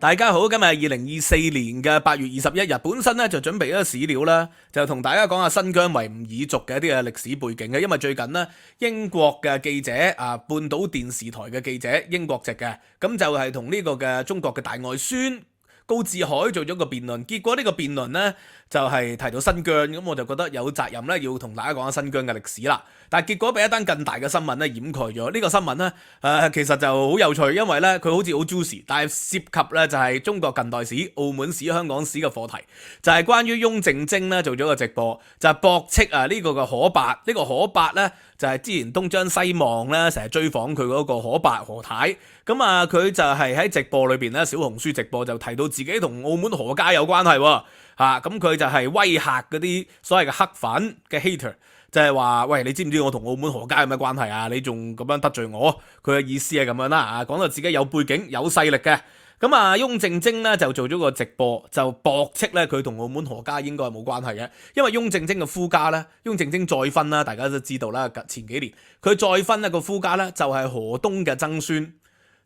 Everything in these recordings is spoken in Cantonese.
大家好，今日係2024年嘅8月21日，本身咧就準備咗史料啦，就同大家講下新疆維吾爾族嘅一啲嘅歷史背景嘅，因為最近呢，英國嘅記者半島電視台嘅記者英國籍嘅，咁就係同呢個嘅中國嘅大外宣高志海做咗個辯論，結果呢個辯論呢，就係提到新疆，咁我就覺得有責任咧要同大家講下新疆嘅歷史啦。但係結果俾一單更大嘅新聞咧掩蓋咗。呢個新聞咧其實就好有趣，因為咧佢好似好 juicy，但係涉及咧就係中國近代史、澳門史、香港史嘅課題，就係關於翁靜晶咧做咗個直播，就係駁斥呢個嘅可伯。呢個可伯咧就係之前東張西望咧成日追訪佢嗰個可伯何太。咁佢就係喺直播裏邊咧，小紅書直播就提到自己同澳門何家有關係喎。咁佢就係威嚇嗰啲所謂嘅黑粉嘅 hater， 就係話喂，你知唔知我同澳門何家有咩關係啊？你仲咁樣得罪我？佢嘅意思係咁樣啦，講到自己有背景有勢力嘅。咁翁靜晶咧就做咗個直播，就駁斥咧佢同澳門何家應該係冇關係嘅，因為翁靜晶嘅夫家咧，翁靜晶再婚啦，大家都知道啦，前幾年佢再婚一個夫家咧就係何東嘅曾孫，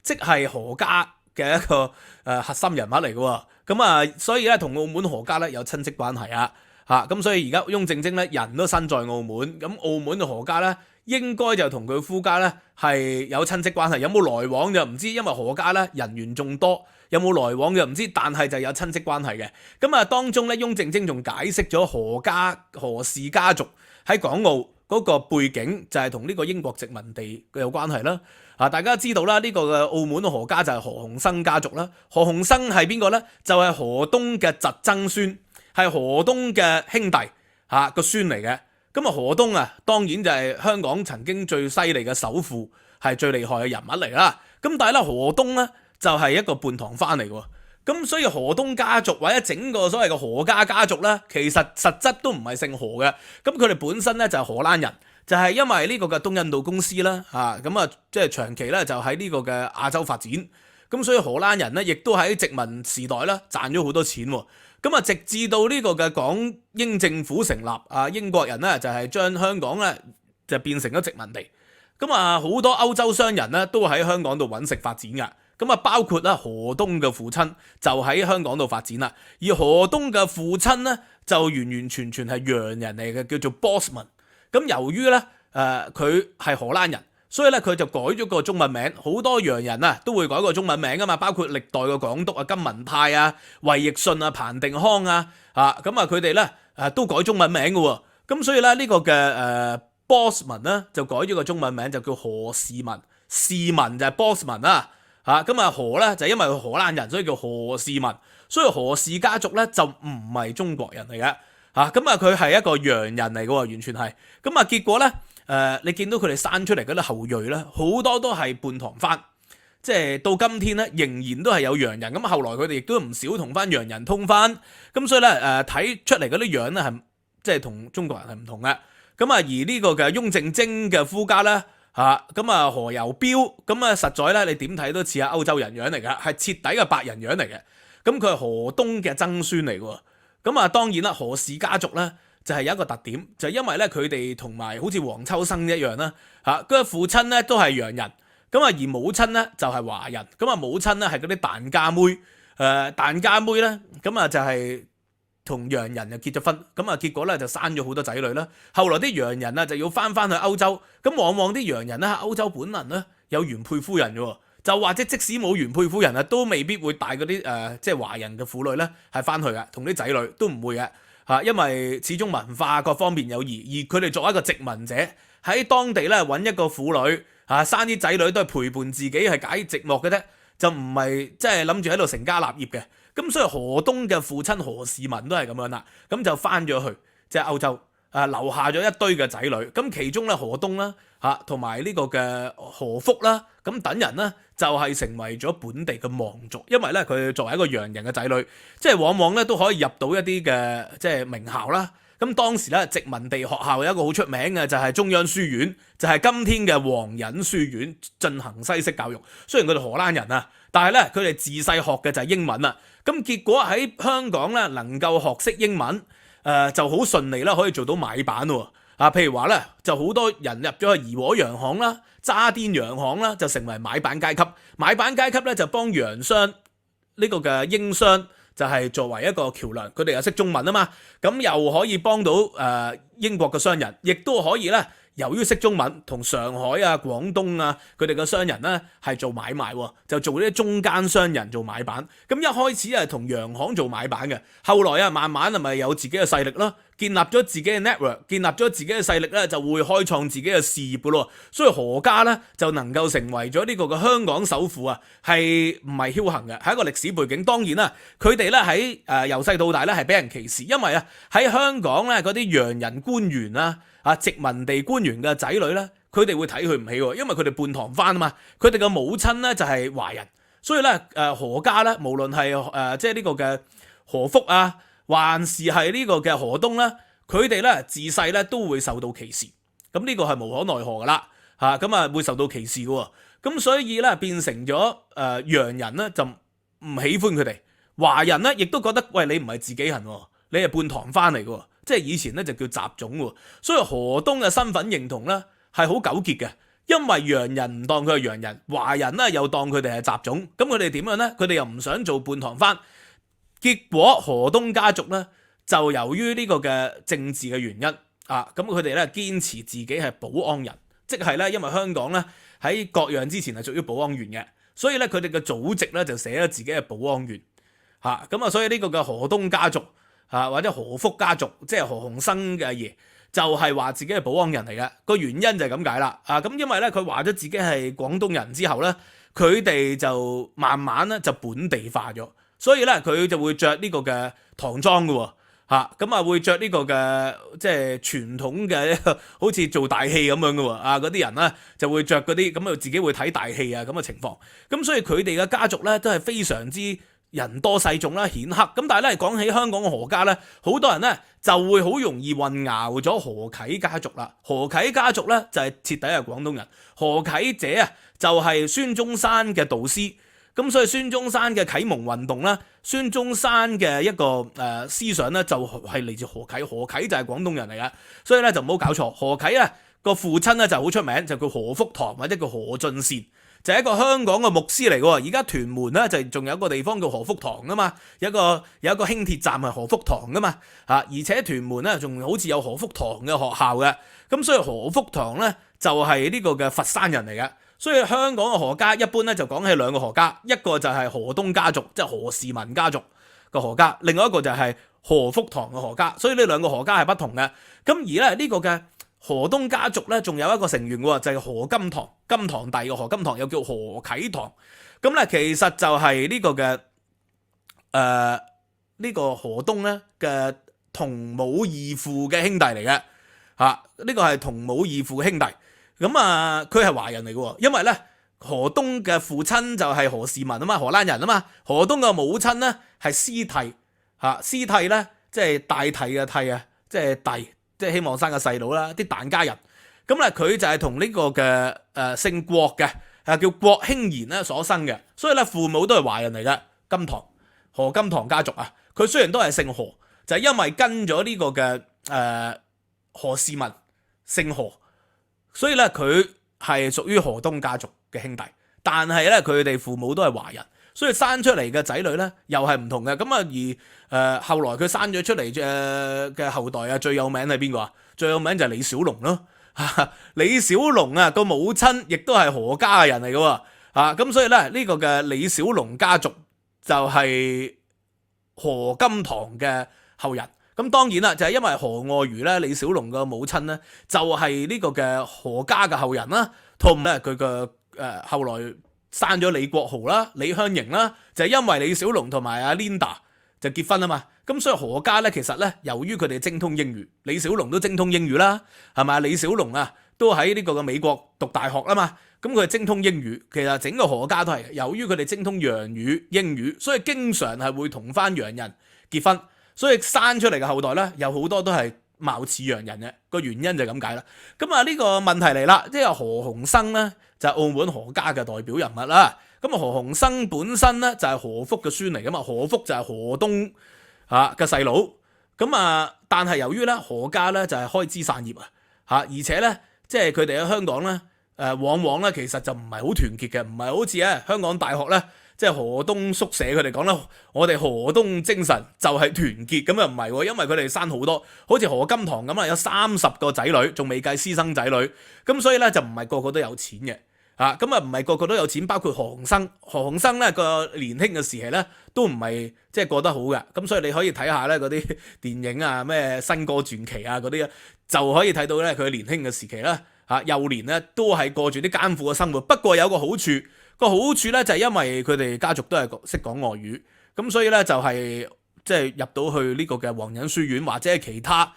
即係何家嘅一個核心人物嚟嘅。咁所以咧同澳門何家咧有親戚關係啊。咁所以而家翁靜晶咧人都身在澳門，咁澳門嘅何家咧應該就同佢夫家咧係有親戚關係，有冇來往就唔知，因為何家咧人員眾多，有冇來往就唔知，但係就有親戚關係嘅。咁當中咧翁靜晶仲解釋咗何氏家族喺港澳嗰個背景就係同呢個英國殖民地有關係啦。大家知道啦，呢個嘅澳門嘅何家就係何鴻燊家族啦。何鴻燊係邊個呢？就係何東嘅侄曾孫，係何東嘅兄弟個孫嚟嘅。咁何東當然就係香港曾經最犀利嘅首富，係最厲害嘅人物嚟啦。咁但係咧何東呢，就係一個半唐番嚟嘅。咁所以何東家族或者整個所謂嘅何家家族呢，其實實質都唔係姓何嘅。咁佢哋本身呢，就係荷蘭人。就係因為呢個嘅東印度公司啦，即係長期咧就喺呢個嘅亞洲發展，咁所以荷蘭人咧亦都喺殖民時代咧賺咗好多錢，直至到呢個嘅港英政府成立，英國人咧就係將香港咧就變成咗殖民地，好多歐洲商人咧都喺香港度揾食發展噶，包括何東嘅父親就喺香港度發展啦，而何東嘅父親咧就完完全全係洋人嚟嘅，叫做 Bosman。咁由於咧，佢係荷蘭人，所以咧佢就改咗個中文名。好多洋人都會改個中文名噶嘛，包括歷代嘅港督金文泰衛奕信彭定康佢哋咧都改中文名嘅喎。咁所以咧呢個嘅Bosman 咧就改咗個中文名，就叫何士文，士文就係 Bosman 啦。何咧就因為佢荷蘭人，所以叫何士文。所以何氏家族咧就唔係中國人嚟嘅。佢係一個洋人嚟嘅，完全係。結果咧，你見到佢哋生出嚟嗰啲後裔咧，好多都係半唐番，即係到今天咧仍然都係有洋人。咁後來佢哋亦都唔少同翻洋人通翻，咁所以咧睇出嚟嗰啲樣咧係即係同中國人係唔同嘅。而呢個嘅翁靜晶嘅夫家咧何猷標，實在咧你點睇都似係歐洲人樣嚟㗎，係徹底嘅白人樣嚟嘅。佢係何東嘅曾孫嚟㗎。當然啦，何氏家族咧就係有一個特點，就係因為咧佢哋同埋好似黃秋生一樣啦，佢嘅父親咧都係洋人，而母親咧就係華人，母親咧係嗰啲疍家妹，疍家妹咧就係同洋人就結咗婚，結果咧就生咗好多仔女啦。後來啲洋人就要翻去歐洲，往往啲洋人咧喺歐洲本能咧有原配夫人嘅。就或者即使冇原配夫人都未必會帶嗰啲即係華人嘅婦女咧係翻去嘅，同啲仔女都唔會嘅因為始終文化各方面有異，而佢哋作為一個殖民者喺當地咧揾一個婦女生啲仔女都係陪伴自己係解寂寞嘅啫，就唔係即係諗住喺度成家立業嘅。咁所以何東嘅父親何士文都係咁樣啦，咁就翻咗去即係歐洲留下咗一堆嘅仔女，咁其中咧何東啦同埋呢個嘅何福啦，咁等人咧就係成為咗本地嘅望族，因為咧佢作為一個洋人嘅仔女，即係往往咧都可以入到一啲嘅即係名校啦。咁當時咧殖民地學校有一個好出名嘅就係中央書院，就係今天嘅皇仁書院，進行西式教育。雖然佢哋荷蘭人但係咧佢哋自細學嘅就係英文咁結果喺香港咧能夠學識英文就好順利啦，可以做到買辦喎。譬如話咧，就好多人入咗去怡和洋行啦、渣甸洋行啦，就成為買辦階級。買辦階級咧就幫洋商呢個嘅英商就係作為一個橋梁，佢哋又識中文啊嘛，咁又可以幫到英國嘅商人，亦都可以咧。由於識中文，同上海啊、廣東啊，佢哋嘅商人咧係做買賣，就做呢啲中間商人做買辦。咁一開始係同洋行做買辦嘅，後來啊慢慢係咪有自己嘅勢力咯，建立咗自己嘅 network， 建立咗自己嘅勢力咧，就會開創自己嘅事業噶咯。所以何家咧就能夠成為咗呢個嘅香港首富啊，係唔係僥倖嘅，係一個歷史背景。當然啦，佢哋咧喺由細到大咧係俾人歧視，因為啊喺香港咧嗰啲洋人官員殖民地官員嘅仔女咧，佢哋會睇佢唔起，因為佢哋半唐番啊嘛，佢哋嘅母親咧就係華人，所以咧何家咧無論係即係呢個嘅何福啊，還是係呢個嘅何東咧，佢哋咧自細咧都會受到歧視，咁呢個係無可奈何噶啦嚇，咁啊會受到歧視嘅，咁所以咧變成咗洋人咧就唔喜歡佢哋，華人咧亦都覺得喂，你唔係自己人，你係半唐番嚟嘅。即係以前咧就叫雜種喎，所以何東嘅身份認同咧係好糾結嘅，因為洋人唔當佢係洋人，華人咧又當佢哋係雜種，咁佢哋點樣咧？佢哋又唔想做半唐番，結果何東家族咧就由於呢個嘅政治嘅原因咁佢哋咧堅持自己係保安人，即係咧因為香港咧喺割讓之前係屬於保安員嘅，所以咧佢哋嘅祖籍咧就寫咗自己係保安員咁所以呢個嘅何東家族。或者何福家族，即係何鴻燊嘅阿爺，就係話自己係保安人嚟嘅。個原因就係咁解啦。咁因為咧佢話咗自己係廣東人之後咧，佢哋就慢慢咧就本地化咗，所以咧佢就會着呢個嘅唐裝嘅喎。咁啊會着呢個嘅即係傳統嘅，好似做大戲咁樣嘅喎。嗰啲人咧就會着嗰啲咁啊，自己會睇大戲啊咁嘅情況。咁所以佢哋嘅家族咧都係非常之人多勢眾啦，顯赫咁，但係咧講起香港嘅何家咧，好多人咧就會好容易混淆咗何啟家族啦。何啟家族咧就係徹底係廣東人，何啟姐啊就係孫中山嘅導師，咁所以孫中山嘅啟蒙運動啦，孫中山嘅一個思想咧就係嚟自何啟，何啟就係廣東人嚟嘅，所以咧就唔好搞錯。何啟啊個父親咧就好出名，就叫何福堂或者叫何進善。就係一個香港嘅牧師嚟嘅，而家屯門咧就仲有一個地方叫何福堂啊嘛，有一個輕鐵站係何福堂噶嘛，而且屯門咧仲好似有何福堂嘅學校嘅，咁所以何福堂咧就係呢個嘅佛山人嚟嘅，所以香港嘅何家一般咧就講起兩個何家，一個就係何東家族，即係何氏民家族嘅何家，另外一個就係何福堂嘅何家，所以呢兩個何家係不同嘅，咁而咧呢個嘅何東家族咧，仲有一個成員喎，就係何金堂，金堂弟嘅何金堂，又叫何啟堂。咁咧，其實就係呢個嘅呢個何東咧嘅同母異父嘅兄弟嚟嘅呢個係同母異父兄弟。咁佢係華人嚟嘅，因為咧何東嘅父親就係何氏民啊嘛，荷蘭人啊嘛。何東嘅母親咧係師娣師娣咧即係大娣嘅娣啊，即係娣。即係希望生個細佬啦，啲疍家人，咁咧佢就係同呢個嘅姓郭嘅叫郭興賢咧所生嘅，所以咧父母都係華人嚟嘅。金堂何金堂家族佢雖然都係姓何，就係因為跟咗呢個嘅何氏民姓何，所以咧佢係屬於何東家族嘅兄弟，但係咧佢哋父母都係華人。所以生出嚟嘅仔女咧，又係唔同嘅。咁而後來佢生咗出嚟嘅後代最有名係邊個啊？最有名就係李小龍咯。李小龍個母親亦都係何家嘅人嚟嘅。咁所以咧呢個嘅李小龍家族就係何金堂嘅後人。咁當然啦，就係因為何愛如咧，李小龍嘅母親咧就係呢個嘅何家嘅後人啦，同埋佢嘅後來。生咗李國豪啦、李香凝啦，就係因為李小龍同埋阿 Linda 就結婚啊嘛。咁所以何家咧，其實咧，由於佢哋精通英語，李小龍都精通英語啦，係咪？李小龍都喺呢個嘅美國讀大學啦嘛。咁佢係精通英語，其實整個何家都係由於佢哋精通洋語、英語，所以經常係會同翻洋人結婚，所以生出嚟嘅後代咧，有好多都係貌似洋人嘅。個原因就係咁解啦。咁呢個問題嚟啦，即係何鴻燊咧。就係澳門何家嘅代表人物啦。咁何鴻燊本身咧就係何福嘅孫嚟噶嘛，何福就係何東嘅細佬。咁但係由於咧何家咧就係開枝散葉而且咧即係佢哋喺香港咧往往咧其實就唔係好團結嘅，唔係好似香港大學咧即係河東宿舍佢哋講啦，我哋河東精神就係團結，咁又唔係喎，因為佢哋生好多，好似何金堂咁啦，有30個仔女，仲未計私生仔女，咁所以咧就唔係個個都有錢嘅。咁啊唔係個個都有錢，包括何鴻燊。何鴻燊咧個年輕嘅時期咧都唔係即係過得好嘅，咁所以你可以睇下咧嗰啲電影啊，咩新歌傳奇啊嗰啲，就可以睇到咧佢年輕嘅時期啦，幼年咧都係過住啲艱苦嘅生活。不過有個好處，個好處咧就係因為佢哋家族都係識講外語，咁所以咧就係即係入到去呢個嘅皇仁書院或者係其他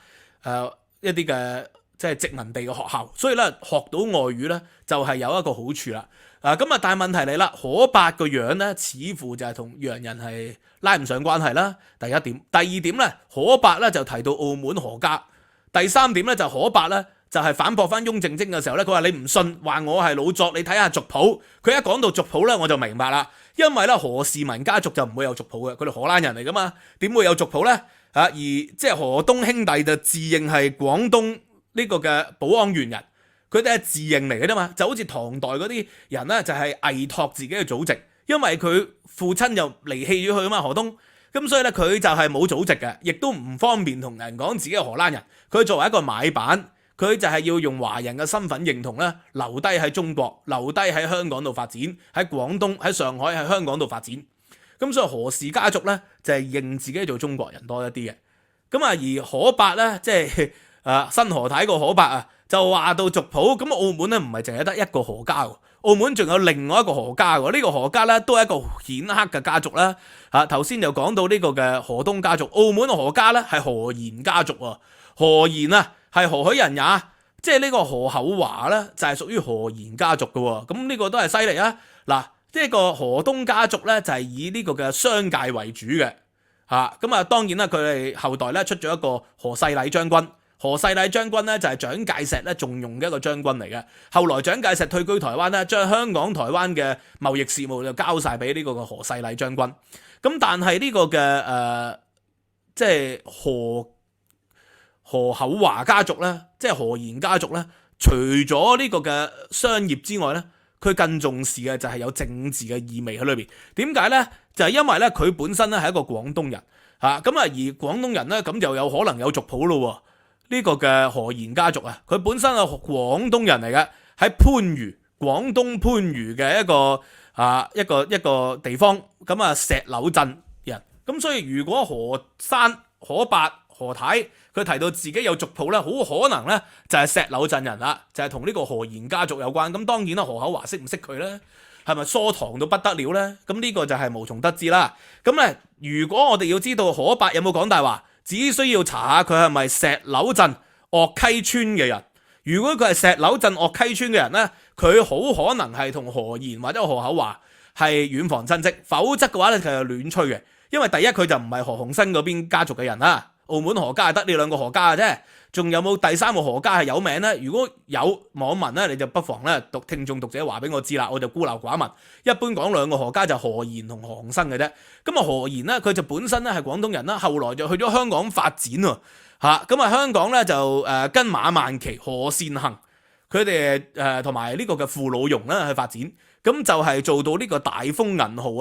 一啲嘅即係殖民地嘅學校，所以咧學到外語咧就係有一個好處啦。咁啊，但係問題嚟啦，可伯個樣咧似乎就係同洋人係拉唔上關係啦。第一點，第二點咧，可伯咧就提到澳門何家。第三點咧就可伯咧就係反駁翻翁靜晶嘅時候咧，佢話你唔信，話我係老作，你睇下族譜。佢一講到族譜咧，我就明白啦，因為咧何氏民家族就唔會有族譜嘅，佢哋荷蘭人嚟噶嘛，點會有族譜咧？而即係河東兄弟就自認係廣東呢個嘅寶安縣人。佢哋係自認嚟嘅啫嘛，就好似唐代嗰啲人咧，就係偽託自己嘅祖籍，因為佢父親就離棄咗佢啊嘛，河東，咁所以咧佢就係冇祖籍嘅，亦都唔方便同人講自己係荷蘭人。佢作為一個買辦，佢就係要用華人嘅身份認同咧，留低喺中國，留低喺香港度發展，喺廣東、喺上海、喺香港度發展。咁所以何氏家族咧就係認自己做中國人多一啲嘅。咁啊，而可伯咧即係新何太個可伯啊。就話到族譜，咁澳門咧唔係淨係得一個何家喎，澳門仲有另外一個何家喎。呢個何家咧都係一個顯赫嘅家族啦。頭先就講到呢個嘅河東家族，澳門嘅何家咧係何賢家族喎。何賢啊係何許人也？即係呢個何厚華咧就係屬於何賢家族嘅喎。咁呢個都係犀利啊！嗱，即係個河東家族咧就係以呢個嘅商界為主嘅。咁啊當然啦，佢哋後代咧出咗一個何世禮將軍。何世禮將軍咧就係蔣介石咧重用嘅一個將軍嚟嘅。後來蔣介石退居台灣咧，將香港、台灣嘅貿易事務就交晒俾呢個何世禮將軍。咁但係呢個嘅即係何厚華家族咧，即係何賢家族咧，除咗呢個嘅商業之外咧，佢更重視嘅就係有政治嘅意味喺裏邊。點解咧？就係因為咧佢本身咧係一個廣東人咁而廣東人咧咁就有可能有族譜咯。呢個嘅何賢家族啊，佢本身係廣東人嚟嘅，喺番禺，廣東番禺嘅一個地方，咁啊石榴鎮人，咁所以如果何生、何伯、何太佢提到自己有族譜咧，好可能咧就係石榴鎮人啦，就係同呢個何賢家族有關。咁當然啦，何厚華識唔識佢咧？係咪疏堂到不得了咧？咁呢個就係無從得知啦。咁咧，如果我哋要知道何伯有冇講大話，只需要查下佢係咪石榴鎮岳溪村嘅人。如果佢係石榴鎮岳溪村嘅人咧，佢好可能係同何賢或者何厚華係遠房親戚，否則嘅話咧佢係亂吹嘅。因為第一佢就唔係何鴻燊嗰邊家族嘅人啦，澳門何家係得呢兩個何家嘅啫。仲有冇第三個何家係有名呢？如果有網民咧，你就不妨咧聽眾讀者話俾我知啦，我就孤陋寡聞。一般講兩個何家就何賢同何鴻燊嘅啫。咁啊何賢咧，佢就本身咧係廣東人啦，後來就去咗香港發展喎。咁啊香港咧就跟馬萬祺、何善衡佢哋同埋呢個嘅傅老榕咧去發展，咁就係做到呢個大豐銀號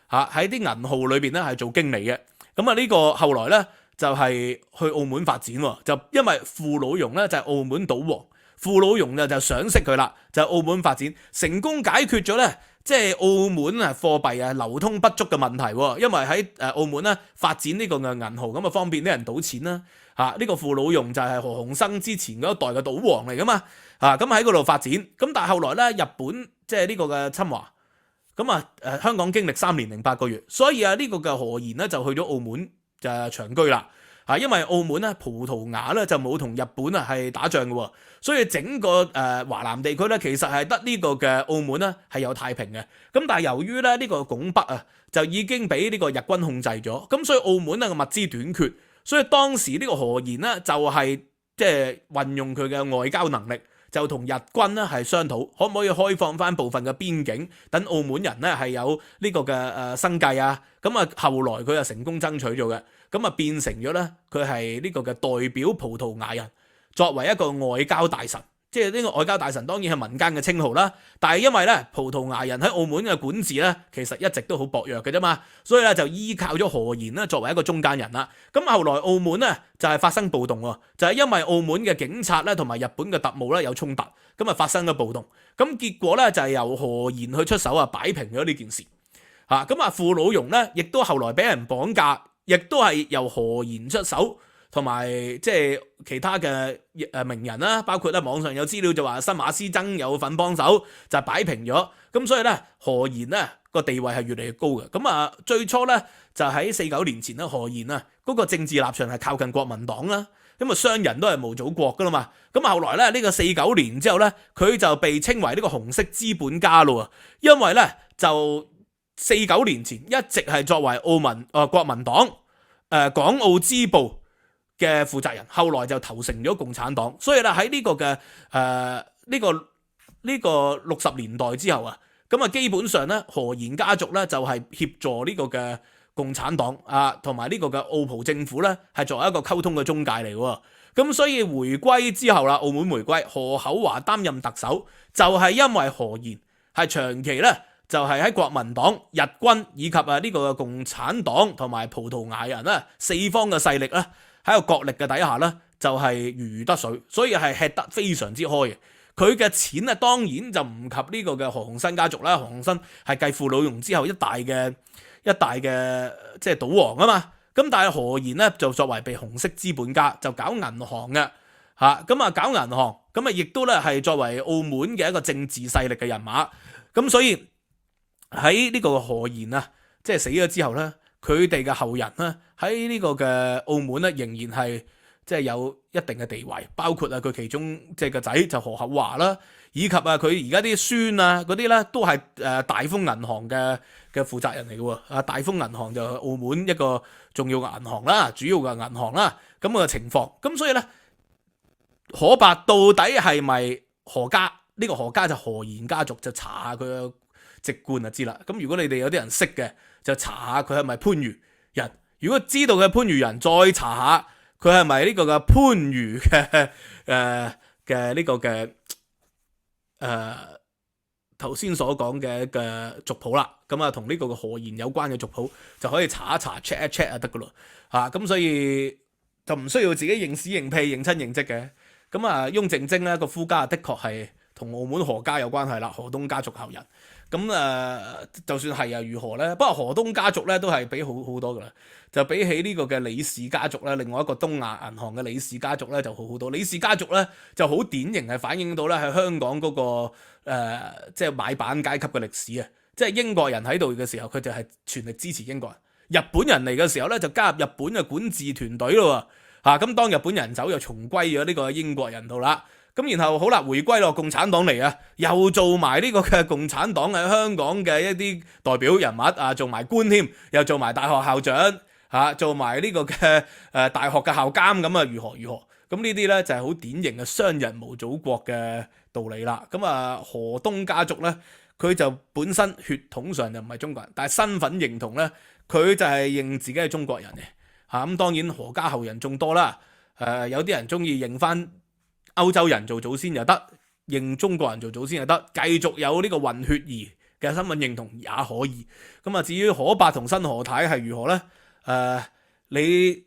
啊喺啲銀號裏邊咧係做經理嘅。咁啊呢個後來咧。就係去澳門發展喎，就因為傅老榕咧就係澳門賭王，傅老榕就賞識佢啦，就澳門發展成功解決咗咧，即係澳門啊貨幣啊流通不足嘅問題喎，因為喺澳門咧發展呢個嘅銀號咁啊方便啲人賭錢啦。呢個傅老榕就係何鴻燊之前嗰一代嘅賭王嚟噶嘛。咁喺嗰度發展，咁但係後來咧日本即係呢個嘅侵華，咁香港經歷3年0 8個月，所以呢個嘅何賢咧就去咗澳門。就長居啦，因為澳門咧葡萄牙咧就冇同日本係打仗嘅，所以整個華南地區咧其實係得呢個嘅澳門咧係有太平嘅。咁但係由於咧呢個拱北就已經俾呢個日軍控制咗，咁所以澳門咧個物資短缺，所以當時呢個何賢咧就係即係運用佢嘅外交能力，就同日軍咧係商討可唔可以開放翻部分嘅邊境，等澳門人咧係有呢個嘅生計啊。咁後來佢就成功爭取咗嘅，咁變成咗咧佢係呢個嘅代表葡萄牙人，作為一個外交大臣，即係呢個外交大臣當然係民間嘅稱號啦，但係因為咧葡萄牙人喺澳門嘅管治咧，其實一直都好薄弱嘅啫嘛，所以咧就依靠咗何賢咧作為一個中間人啦。咁後來澳門咧就係發生暴動喎，就係因為澳門嘅警察咧同埋日本嘅特務咧有衝突，咁啊發生咗暴動，咁結果咧就係由何賢去出手啊擺平咗呢件事。咁啊傅老榕咧亦都後來俾人綁架，亦都係由何賢出手。同埋即係其他嘅名人啦，包括咧網上有資料就話新馬師曾有份幫手，就係擺平咗。咁所以咧何賢咧個地位係越嚟越高嘅。咁啊最初咧就喺49年前咧何賢啊嗰個政治立場係靠近國民黨啦，咁啊商人都係無祖國噶啦嘛。咁後來咧呢個49年之後咧佢就被稱為呢個紅色資本家咯，因為咧就49年前一直係作為國民黨港澳支部嘅負責人，後來就投誠咗共產黨，所以咧喺呢個嘅呢個60年代之後啊，咁啊基本上咧何賢家族咧就係協助呢個嘅共產黨同埋呢個嘅澳葡政府咧係作為一個溝通嘅中介嚟嘅。咁所以回歸之後啦，澳門回歸，何厚鏵擔任特首，就係因為何賢係長期咧就係喺國民黨、日軍以及呢個共產黨同埋葡萄牙人啦四方嘅勢力咧。喺個角力嘅底下咧，就係如魚得水，所以係吃得非常之開嘅。佢嘅錢咧，當然就唔及呢個嘅何鴻燊家族啦。何鴻燊係繼傅老榕之後一大嘅即係賭王啊嘛。咁但係何賢咧就作為被紅色資本家，就搞銀行嘅咁啊搞銀行，咁啊亦都咧係作為澳門嘅一個政治勢力嘅人馬。咁所以喺呢個何賢啊，即係死咗之後咧。佢哋嘅後人咧喺呢個嘅澳門咧仍然係即係有一定嘅地位，包括佢其中即係個仔就何厚鏵啦，以及佢而家啲孫啊嗰啲咧都係大豐銀行嘅負責人嚟嘅喎。大豐銀行就係澳門一個重要嘅銀行啦，主要嘅銀行啦，咁嘅情況。咁所以咧何伯到底係咪何家？呢個何家就何賢家族，就查下佢嘅籍貫就知啦。咁如果你哋有啲人識嘅，就查下佢係咪番禺人，如果知道佢係番禺人，再查下佢係咪呢個嘅番禺嘅呢個嘅頭先所講嘅族譜啦，咁啊同呢個嘅何賢有關嘅族譜就可以查一查 check 一 check 就得噶咯。咁所以就唔需要自己認屎認屁認親認戚嘅。咁翁靜晶咧個夫家的確係同澳門何家有關係啦，何東家族後人。咁就算係又如何咧？不過何東家族咧都係比好多噶啦，就比起呢個嘅李氏家族咧，另外一個東亞銀行嘅李氏家族咧就好多。李氏家族咧就好典型係反映到咧喺香港嗰個即係買辦階級嘅歷史啊！即係英國人喺度嘅時候，佢就係全力支持英國人；日本人嚟嘅時候咧，就加入日本嘅管治團隊咯。咁當日本人走，又重歸咗呢個英國人度啦。咁然後好啦，回歸咯，共產黨嚟啊，又做埋呢個嘅共產黨喺香港嘅一啲代表人物做埋官添，又做埋大學校長做埋呢個嘅大學嘅校監，咁如何？咁呢啲咧就係好典型嘅商人無祖國嘅道理啦。咁何東家族咧，佢就本身血統上就唔係中國人，但係身份認同咧，佢就係認自己係中國人嘅。咁當然何家後人眾多啦，有啲人中意認翻歐洲人做祖先又得，認中國人做祖先又得，繼續有呢個混血兒嘅身份認同也可以。咁至於何伯同新何太係如何呢？你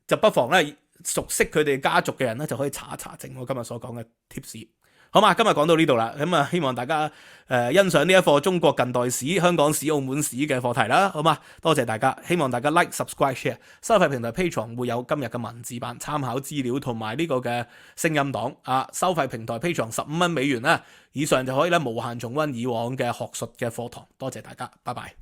就不妨咧熟悉佢哋家族嘅人咧就可以查一查證我今日所講嘅 tips。好嘛，今日講到呢度啦，咁希望大家欣賞呢一課中國近代史、香港史、澳門史嘅課題啦，好嘛？多謝大家，希望大家 like、subscribe、share。收費平台 Patreon 會有今日嘅文字版參考資料同埋呢個嘅聲音檔收費平台 Patreon 15蚊美元啦，以上就可以咧無限重溫以往嘅學術嘅課堂。多謝大家，拜拜。